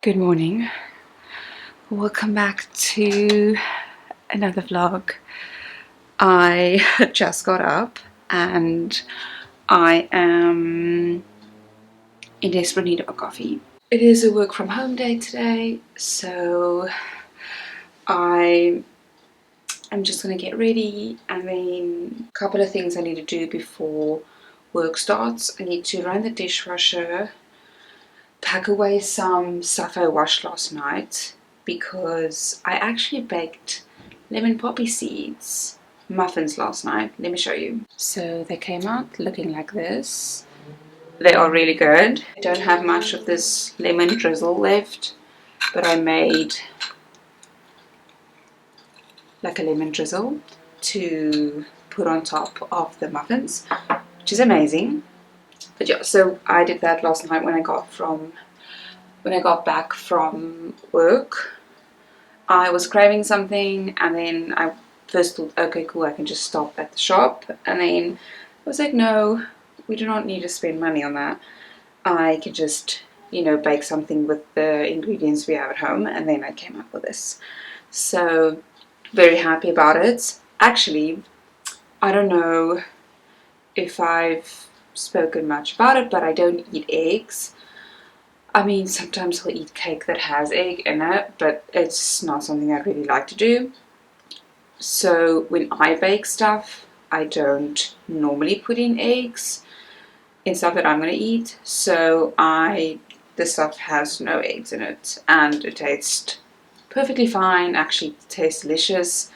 Good morning. Welcome back to another vlog. I just got up and I am in desperate need of a coffee. It is a work from home day today, so I'm just gonna get ready, and then a couple of things I need to do before work starts. I need to run the dishwasher, pack away some stuff I washed last night, because I actually baked lemon poppy seeds muffins last night. Let me show you. So they came out looking like this. They are really good. I don't have much of this lemon drizzle left, but I made like a lemon drizzle to put on top of the muffins, which is amazing. But yeah, so I did that last night when I got back from work. I was craving something, and then I first thought, okay, cool, I can just stop at the shop. And then I was like, no, we do not need to spend money on that. I could just, bake something with the ingredients we have at home. And then I came up with this. So, very happy about it. Actually, I don't know if I've spoken much about it, but I don't eat eggs. I mean, sometimes I'll eat cake that has egg in it, but it's not something I really like to do. So when I bake stuff, I don't normally put in eggs in stuff that I'm going to eat. So this stuff has no eggs in it, and it tastes perfectly fine. Actually, it tastes delicious,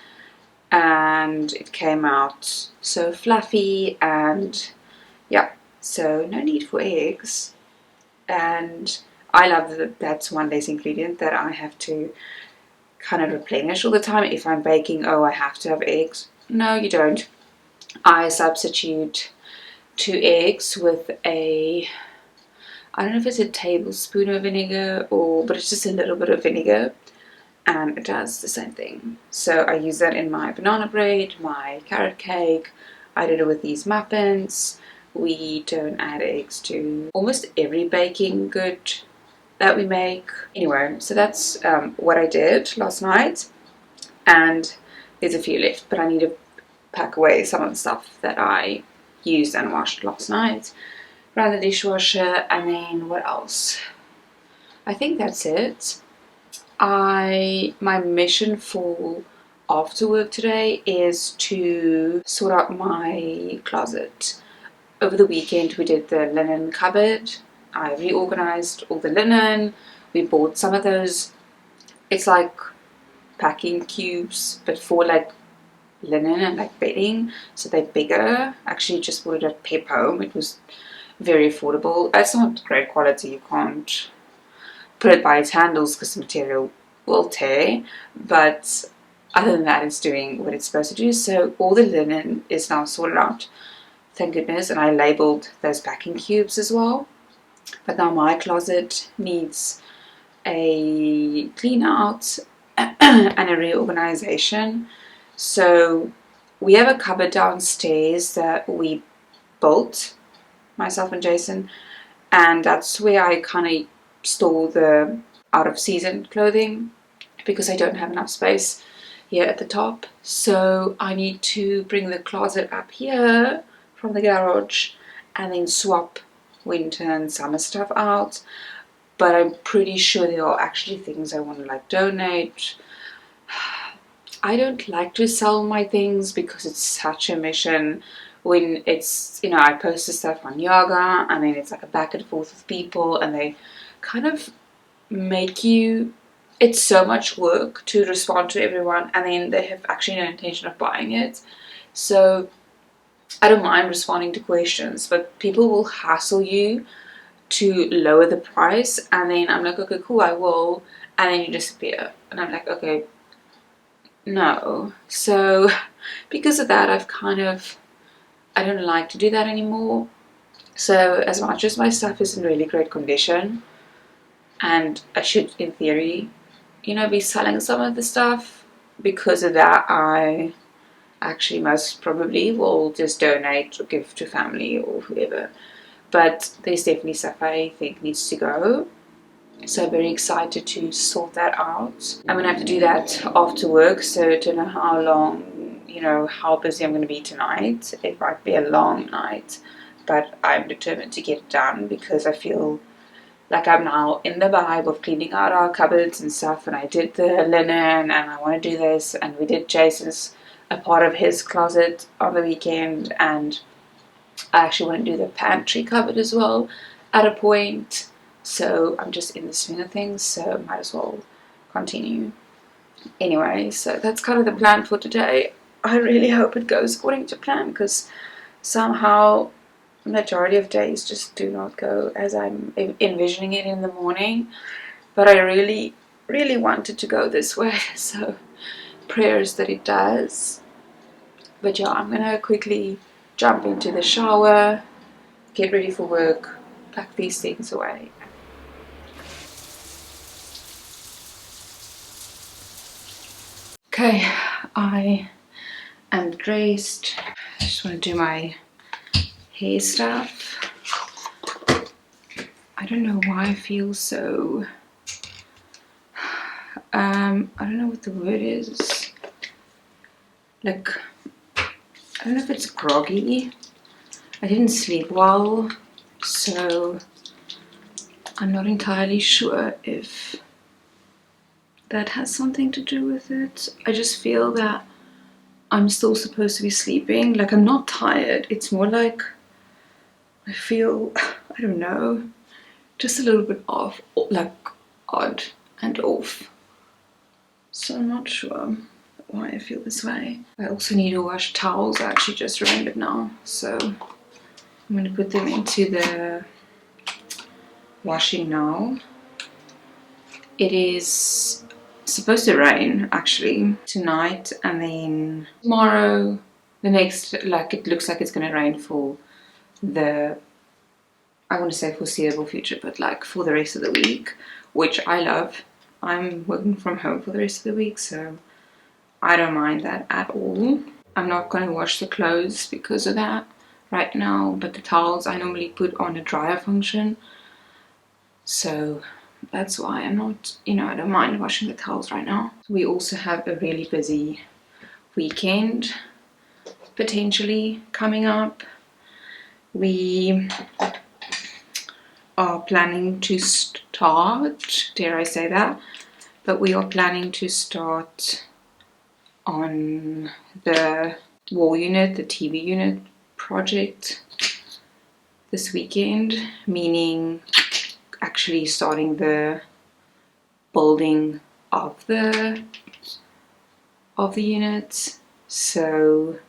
and it came out so fluffy, and yeah, so no need for eggs. And I love that that's one less ingredient that I have to kind of replenish all the time. If I'm baking, oh, I have to have eggs. No, you don't. I substitute 2 eggs with I don't know if it's a tablespoon of vinegar, but it's just a little bit of vinegar, and it does the same thing. So I use that in my banana bread, my carrot cake. I did it with these muffins. We don't add eggs to almost every baking good that we make. Anyway, so that's what I did last night, and there's a few left, but I need to pack away some of the stuff that I used and washed last night, run the dishwasher, and then what else? I think that's it. My mission for after work today is to sort out my closet. Over the weekend we did the linen cupboard. I reorganized all the linen. We bought some of those, it's like packing cubes, but for like linen and like bedding, so they're bigger. Actually just bought it at Pep Home. It was very affordable. It's not great quality, you can't put it by its handles because the material will tear, but other than that it's doing what it's supposed to do. So all the linen is now sorted out, thank goodness, and I labeled those packing cubes as well. But now my closet needs a clean out and a reorganization. So we have a cupboard downstairs that we built, myself and Jason, and that's where I kind of store the out of season clothing, because I don't have enough space here at the top. So I need to bring the closet up here from the garage and then swap winter and summer stuff out. But I'm pretty sure there are actually things I want to like donate. I don't like to sell my things because it's such a mission. When it's, I post the stuff on Yoga, and then it's like a back and forth with people, and they kind of make you, it's so much work to respond to everyone, and then they have actually no intention of buying it. So I don't mind responding to questions, but people will hassle you to lower the price, and then I'm like, okay, cool, I will, and then you disappear, and I'm like, okay, no. So because of that, I don't like to do that anymore. So as much as my stuff is in really great condition, and I should, in theory, be selling some of the stuff, because of that, I actually most probably will just donate or give to family or whoever. But there's definitely stuff I think needs to go. So very excited to sort that out. I'm gonna have to do that after work, so I don't know how long, you know, how busy I'm gonna be tonight. It might be a long night, but I'm determined to get it done because I feel like I'm now in the vibe of cleaning out our cupboards and stuff, and I did the linen and I want to do this, and we did Jason's, a part of his closet on the weekend, and I actually want to do the pantry cupboard as well at a point. So I'm just in the swing of things, so might as well continue. Anyway, so that's kind of the plan for today. I really hope it goes according to plan, because somehow the majority of days just do not go as I'm envisioning it in the morning. But I really, really want it to go this way, so prayers that it does. But yeah, I'm gonna quickly jump into the shower, get ready for work, pack these things away. Okay, I am dressed. I just want to do my hair stuff. I don't know why I feel so, I don't know what the word is. Like, I don't know if it's groggy. I didn't sleep well, so I'm not entirely sure if that has something to do with it. I just feel that I'm still supposed to be sleeping. Like, I'm not tired. It's more like I feel, I don't know, just a little bit off, like odd and off. So I'm not sure why I feel this way. I also need to wash towels. I actually just remembered now. So I'm going to put them into the washing now. It is supposed to rain actually tonight, and then tomorrow, the next, like, it looks like it's going to rain for the, I want to say foreseeable future, but like for the rest of the week, which I love. I'm working from home for the rest of the week, so I don't mind that at all. I'm not going to wash the clothes because of that right now, but the towels I normally put on a dryer function, so that's why I'm not, you know, I don't mind washing the towels right now. We also have a really busy weekend potentially coming up. We are planning to start, dare I say that, but we are planning to start on the wall unit, the TV unit project this weekend, meaning actually starting the building of the units. So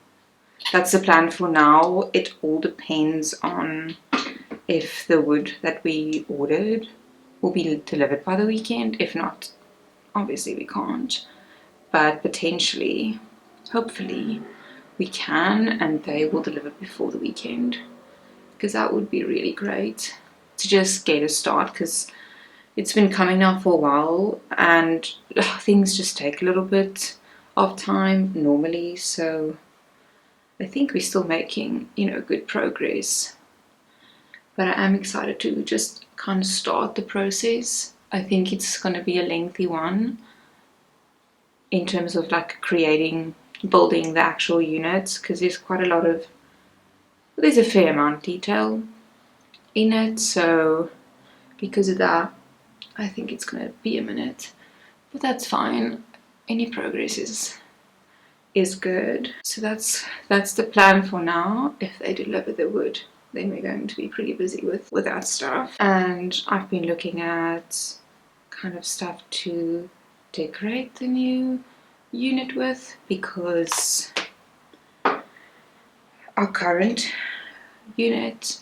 that's the plan for now. It all depends on if the wood that we ordered will be delivered by the weekend. If not, obviously we can't, but potentially, hopefully we can, and they will deliver before the weekend, because that would be really great to just get a start, because it's been coming now for a while and things just take a little bit of time normally. So I think we're still making, you know, good progress, but I am excited to just kind of start the process. I think it's going to be a lengthy one in terms of like building the actual units, because there's quite a lot of, there's a fair amount of detail in it. So because of that, I think it's going to be a minute, but that's fine. Any progress is good. So that's the plan for now. If they deliver the wood, then we're going to be pretty busy with that stuff. And I've been looking at kind of stuff to decorate the new unit with, because our current unit,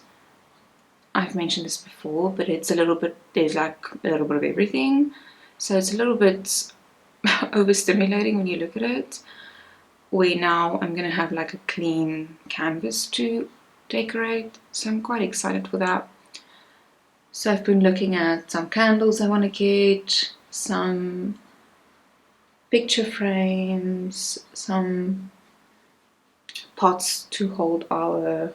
I've mentioned this before, but it's a little bit, there's like a little bit of everything, so it's a little bit overstimulating when you look at it. Where now I'm gonna have like a clean canvas to decorate, so I'm quite excited for that. So I've been looking at some candles I want to get, some picture frames, some pots to hold our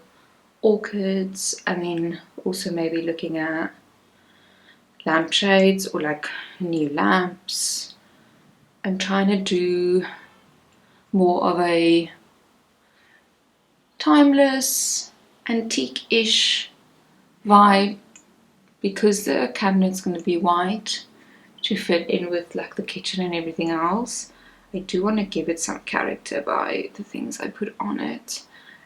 orchids, and then also maybe looking at lampshades or like new lamps. I'm trying to do more of a timeless, antique-ish vibe because the cabinet's going to be white to fit in with like the kitchen and everything else. I do want to give it some character by the things I put on it,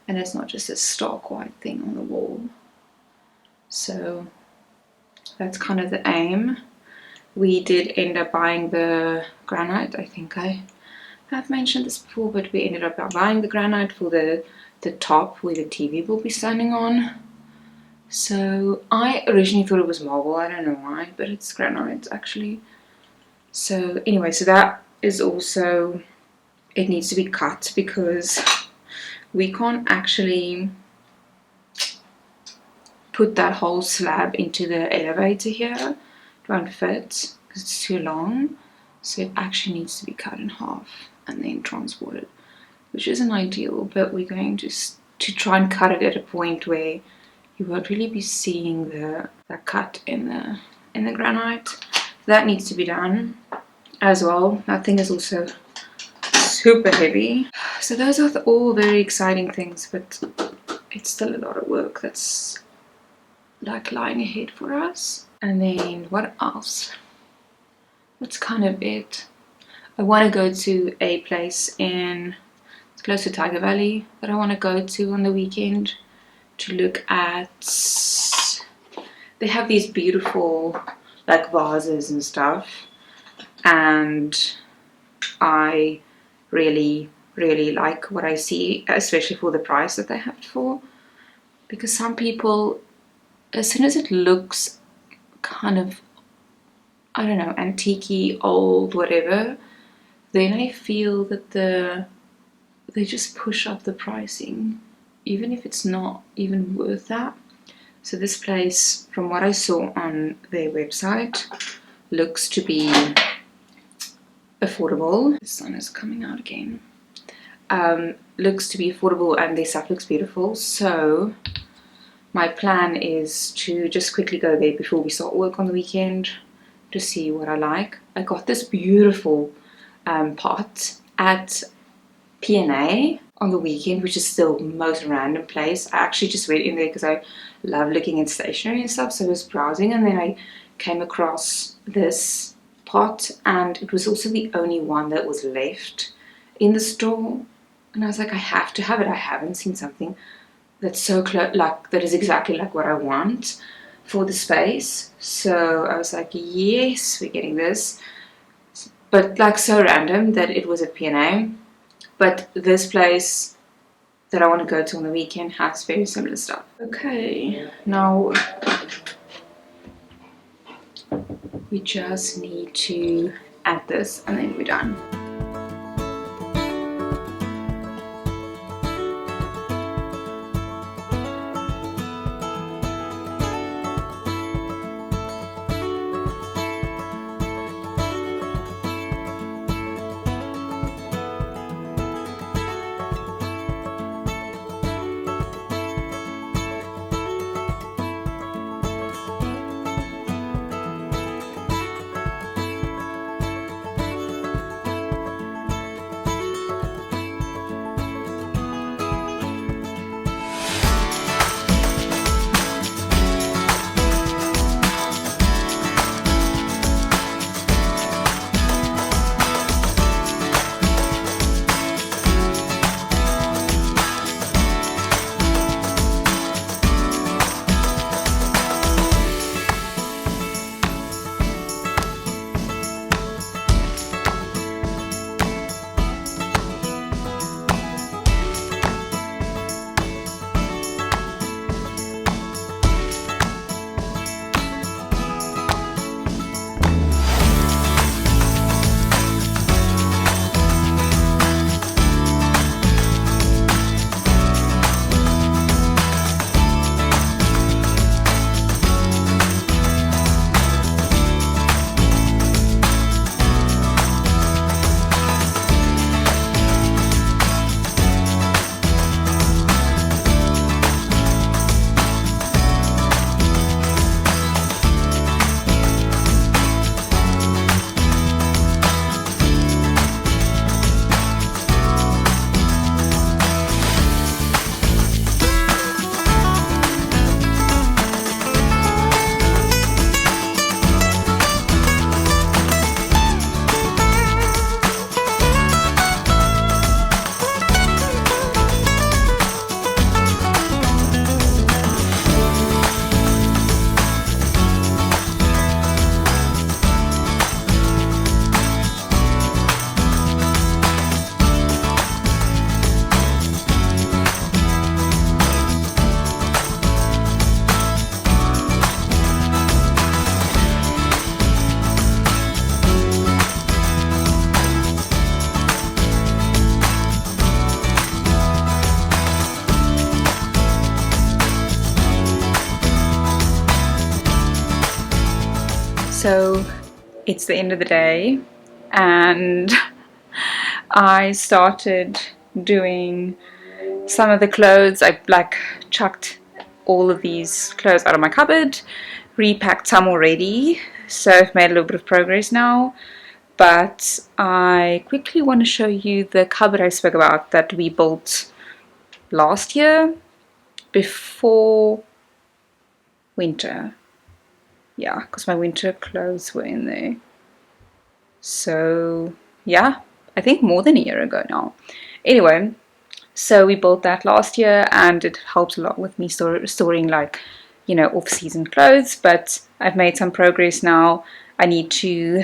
and it's not just a stark white thing on the wall. So that's kind of the aim. We did end up buying the granite. I think I have mentioned this before, but we ended up buying the granite for the top where the TV will be standing on. So I originally thought it was marble, I don't know why, but it's granite actually. So anyway, so that is also, it needs to be cut because we can't actually put that whole slab into the elevator here. It won't fit because it's too long. So it actually needs to be cut in half and then transported, which isn't ideal, but we're going to try and cut it at a point where you won't really be seeing the cut in the granite. That needs to be done as well. That thing is also super heavy. So those are all very exciting things, but it's still a lot of work that's like lying ahead for us. And then what else? That's kind of it. I want to go to a place it's close to Tiger Valley that I want to go to on the weekend to look at. They have these beautiful like vases and stuff, and I really like what I see, especially for the price that they have it for, because some people, as soon as it looks kind of, I don't know, antique-y, old, whatever, then I feel that they just push up the pricing, even if it's not even worth that. So this place, from what I saw on their website, looks to be affordable. The sun is coming out again. Looks to be affordable and their stuff looks beautiful. So my plan is to just quickly go there before we start work on the weekend to see what I like. I got this beautiful pot at P&A on the weekend, which is still the most random place. I actually just went in there because I love looking at stationery and stuff, so I was browsing and then I came across this pot, and it was also the only one that was left in the store, and I was like, I have to have it. I haven't seen something that's so close, like that is exactly like what I want for the space. So I was like, yes, we're getting this. But like so random that it was at P&A. But this place that I want to go to on the weekend has very similar stuff. Okay, now we just need to add this and then we're done. So it's the end of the day and I started doing some of the clothes. I like chucked all of these clothes out of my cupboard, repacked some already, so I've made a little bit of progress now. But I quickly want to show you the cupboard I spoke about that we built last year before winter. Yeah, because my winter clothes were in there. So yeah, I think more than a year ago now. Anyway, so we built that last year and it helped a lot with me storing like, you know, off-season clothes, but I've made some progress now. I need to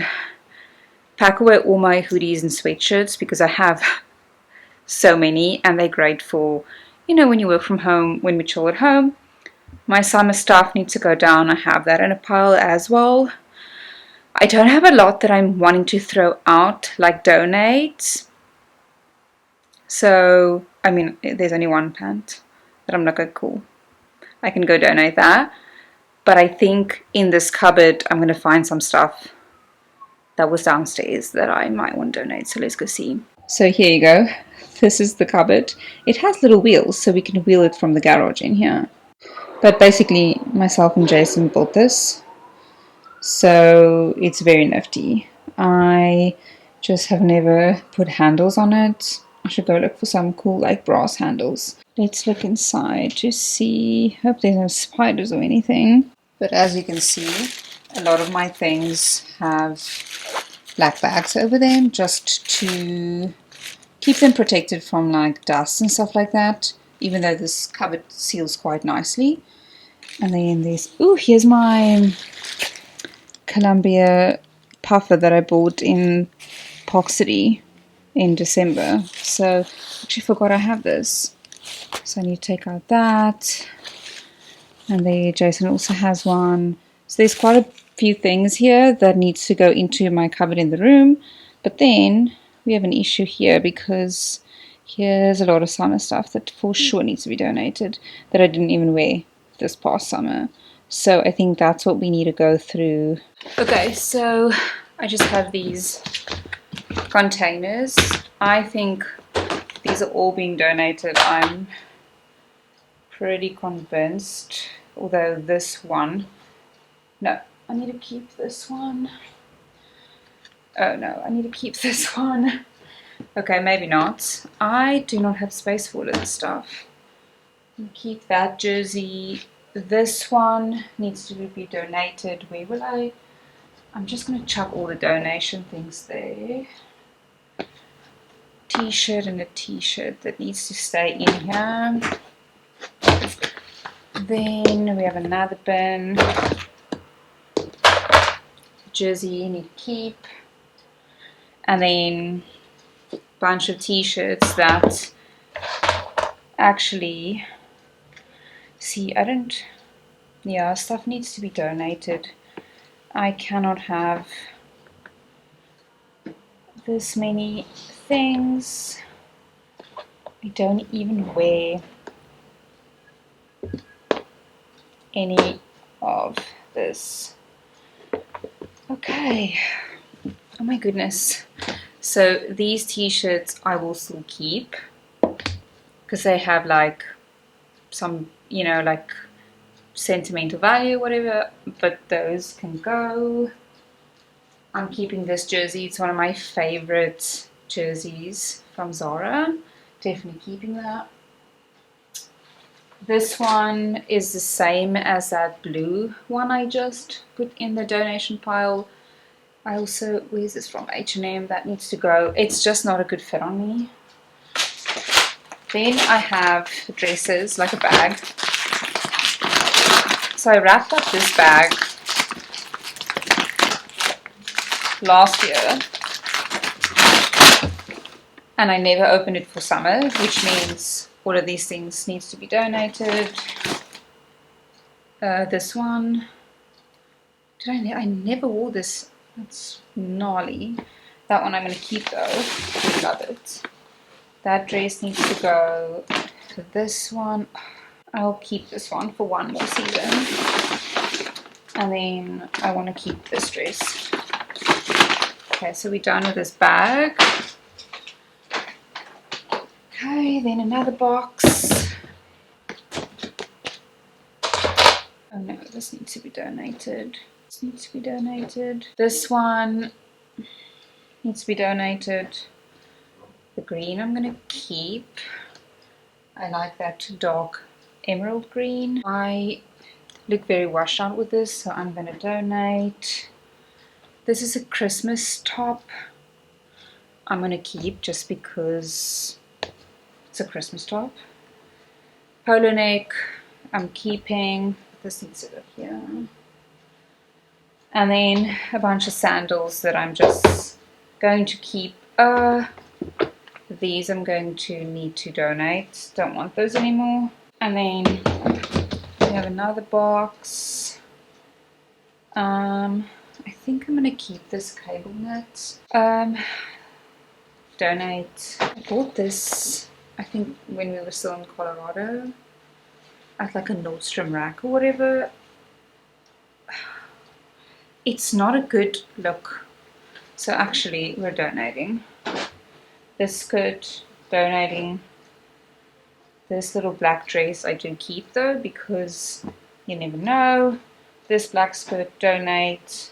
pack away all my hoodies and sweatshirts because I have so many and they're great for, you know, when you work from home, when we chill at home. My summer stuff needs to go down. I have that in a pile as well. I don't have a lot that I'm wanting to throw out, like donate. So, I mean, there's only one pant that I'm like, cool, I can go donate that. But I think in this cupboard, I'm going to find some stuff that was downstairs that I might want to donate. So let's go see. So here you go. This is the cupboard. It has little wheels, so we can wheel it from the garage in here. But basically, myself and Jason built this. So it's very nifty. I just have never put handles on it. I should go look for some cool like brass handles. Let's look inside to see. Hope there's no spiders or anything. But as you can see, a lot of my things have black bags over them just to keep them protected from like dust and stuff like that, even though this cupboard seals quite nicely. And then there's, ooh, here's my Columbia puffer that I bought in Park City in December. So I actually forgot I have this. So I need to take out that. And there Jason also has one. So there's quite a few things here that needs to go into my cupboard in the room. But then we have an issue here because here's a lot of summer stuff that for sure needs to be donated that I didn't even wear this past summer. So I think that's what we need to go through. Okay, so I just have these containers. I think these are all being donated. I'm pretty convinced, although this one, no, I need to keep this one. Oh no, I need to keep this one. Okay, maybe not. I do not have space for all of this stuff. Keep that jersey. This one needs to be donated. Where will I? I'm just going to chuck all the donation things there. T-shirt and a t-shirt that needs to stay in here. Then we have another bin. Jersey need to keep. And then a bunch of t-shirts that actually, see, I don't, yeah, stuff needs to be donated. I cannot have this many things. I don't even wear any of this. Okay, oh my goodness. So these t-shirts I will still keep because they have like some, you know, like sentimental value, whatever, but those can go. I'm keeping this jersey. It's one of my favorite jerseys from Zara. Definitely keeping that. This one is the same as that blue one I just put in the donation pile. I also, where's this from? H&M, that needs to go. It's just not a good fit on me. Then I have dresses, like a bag. So I wrapped up this bag last year and I never opened it for summer, which means all of these things needs to be donated. This one, I never wore this. That's gnarly. That one I'm going to keep though. I love it. That dress needs to go. This one, I'll keep this one for one more season. And then I want to keep this dress. Okay, so we're done with this bag. Okay, then another box. Oh no, this needs to be donated. This needs to be donated. This one needs to be donated. The green I'm going to keep. I like that dark emerald green. I look very washed out with this, so I'm going to donate. This is a Christmas top. I'm going to keep just because it's a Christmas top. Polo neck, I'm keeping. This needs to go here. And then a bunch of sandals that I'm just going to keep. These I'm going to need to donate. Don't want those anymore. And then we have another box. I think I'm going to keep this cable net. Donate. I bought this, I think, when we were still in Colorado at like a Nordstrom rack or whatever. It's not a good look. So actually, we're donating. This skirt, donating. This little black dress I do keep though, because you never know. This black skirt, donate.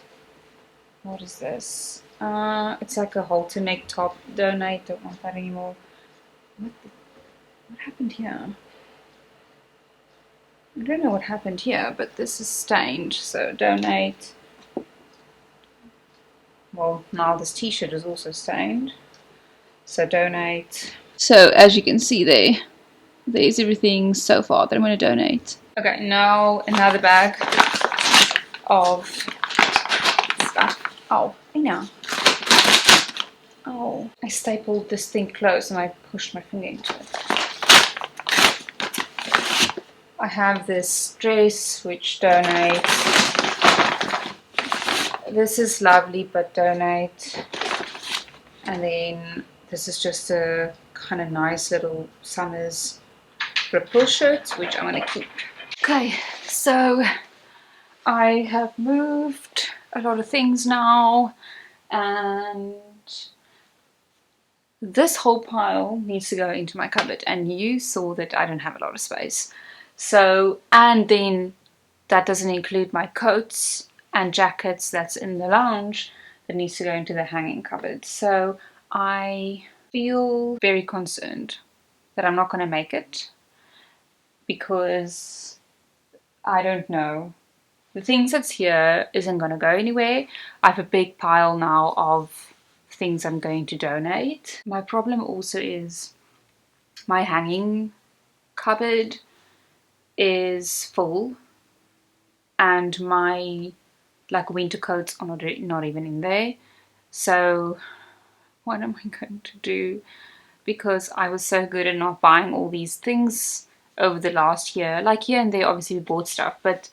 What is this? It's like a halter neck top, donate. Don't want that anymore. What happened here? I don't know what happened here, but this is stained, so donate. Well, now this t-shirt is also stained, so donate. So as you can see there's everything so far that I'm going to donate. Okay, now another bag of stuff. Oh, hey now. Oh, I stapled this thing close and I pushed my finger into it. I have this dress which donates. This is lovely, but donate. And then this is just a kind of nice little summer's ripple shirt, which I'm going to keep. Okay, so I have moved a lot of things now, and this whole pile needs to go into my cupboard, and you saw that I don't have a lot of space. So, and then that doesn't include my coats and jackets that's in the lounge that needs to go into the hanging cupboard. So I feel very concerned that I'm not going to make it, because I don't know. The things that's here isn't going to go anywhere. I have a big pile now of things I'm going to donate. My problem also is my hanging cupboard is full, and my like winter coats are not even in there. So what am I going to do? Because I was so good at not buying all these things over the last year. Like here and there obviously we bought stuff, but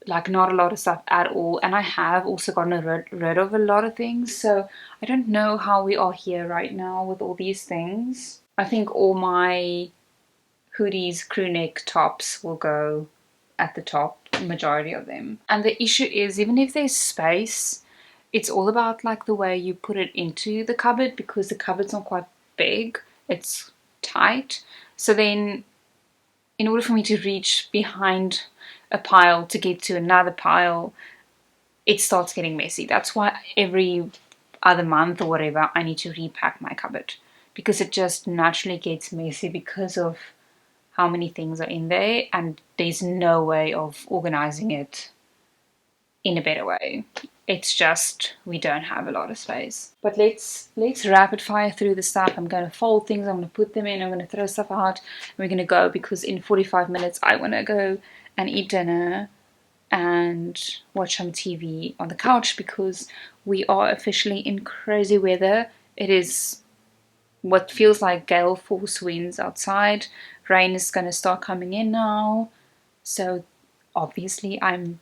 like not a lot of stuff at all. And I have also gotten rid of a lot of things, so I don't know how we are here right now with all these things. I think all my hoodies, crew neck, tops will go at the top, majority of them. And the issue is, even if there's space, it's all about like the way you put it into the cupboard, because the cupboard's not quite big, it's tight. So then in order for me to reach behind a pile to get to another pile, it starts getting messy. That's why every other month or whatever I need to repack my cupboard, because it just naturally gets messy because of how many things are in there, and there's no way of organizing it in a better way. It's just we don't have a lot of space. But let's rapid fire through the stuff. I'm going to fold things, I'm going to put them in, I'm going to throw stuff out, and we're going to go, because in 45 minutes I want to go and eat dinner and watch some TV on the couch, because we are officially in crazy weather. It is what feels like gale force winds outside. Rain is going to start coming in now, so obviously I'm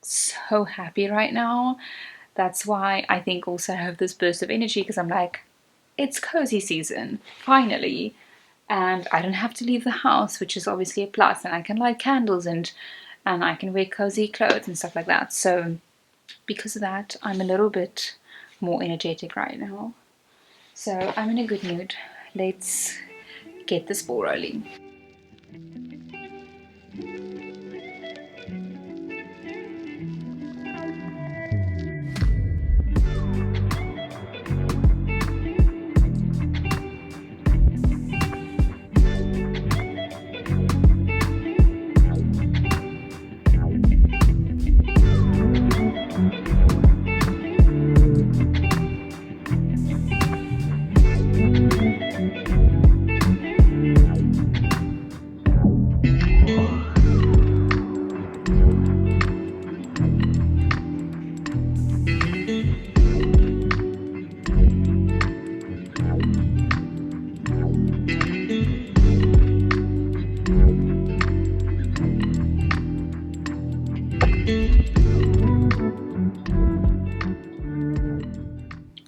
so happy right now. That's why I think also I have this burst of energy, because I'm like, it's cozy season finally, and I don't have to leave the house, which is obviously a plus, and I can light candles and and I can wear cozy clothes and stuff like that. So because of that, I'm a little bit more energetic right now. So I'm in a good mood. Let's get this ball rolling.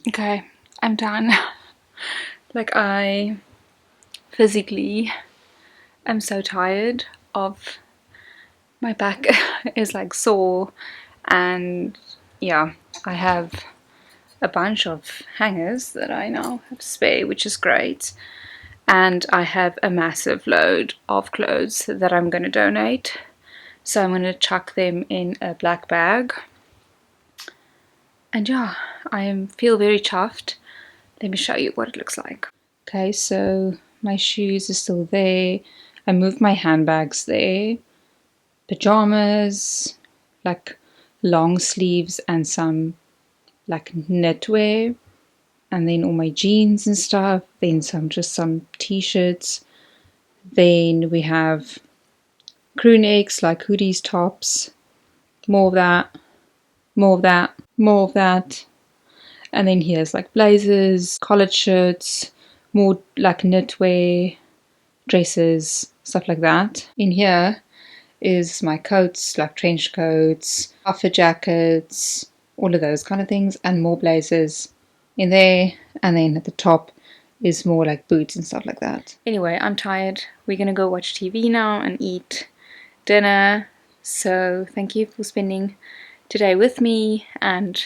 Okay, I'm done. Like, I physically am so tired of, my back is like sore, and yeah, I have a bunch of hangers that I now have spare, which is great. And I have a massive load of clothes that I'm going to donate. So I'm going to chuck them in a black bag. And yeah, I feel very chuffed. Let me show you what it looks like. Okay, so my shoes are still there. I moved my handbags there. Pajamas, like long sleeves and some like knitwear. And then all my jeans and stuff. Then some t-shirts. Then we have crew necks, like hoodies, tops. More of that. More of that. More of that. And then here's like blazers, collared shirts, more like knitwear, dresses, stuff like that. In here is my coats, like trench coats, puffer jackets, all of those kind of things, and more blazers in there. And then at the top is more like boots and stuff like that. Anyway, I'm tired. We're gonna go watch TV now and eat dinner. So thank you for spending today with me and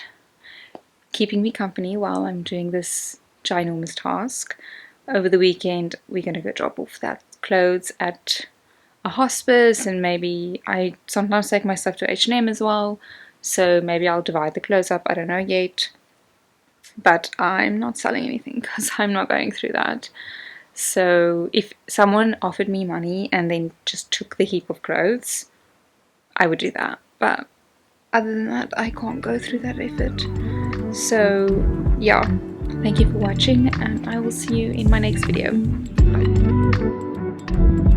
keeping me company while I'm doing this ginormous task. Over the weekend, we're going to go drop off that clothes at a hospice, and maybe I sometimes take my stuff to H&M as well, so maybe I'll divide the clothes up, I don't know yet. But I'm not selling anything because I'm not going through that. So if someone offered me money and then just took the heap of clothes, I would do that. But other than that, I can't go through that effort. So yeah, thank you for watching, and I will see you in my next video. Bye.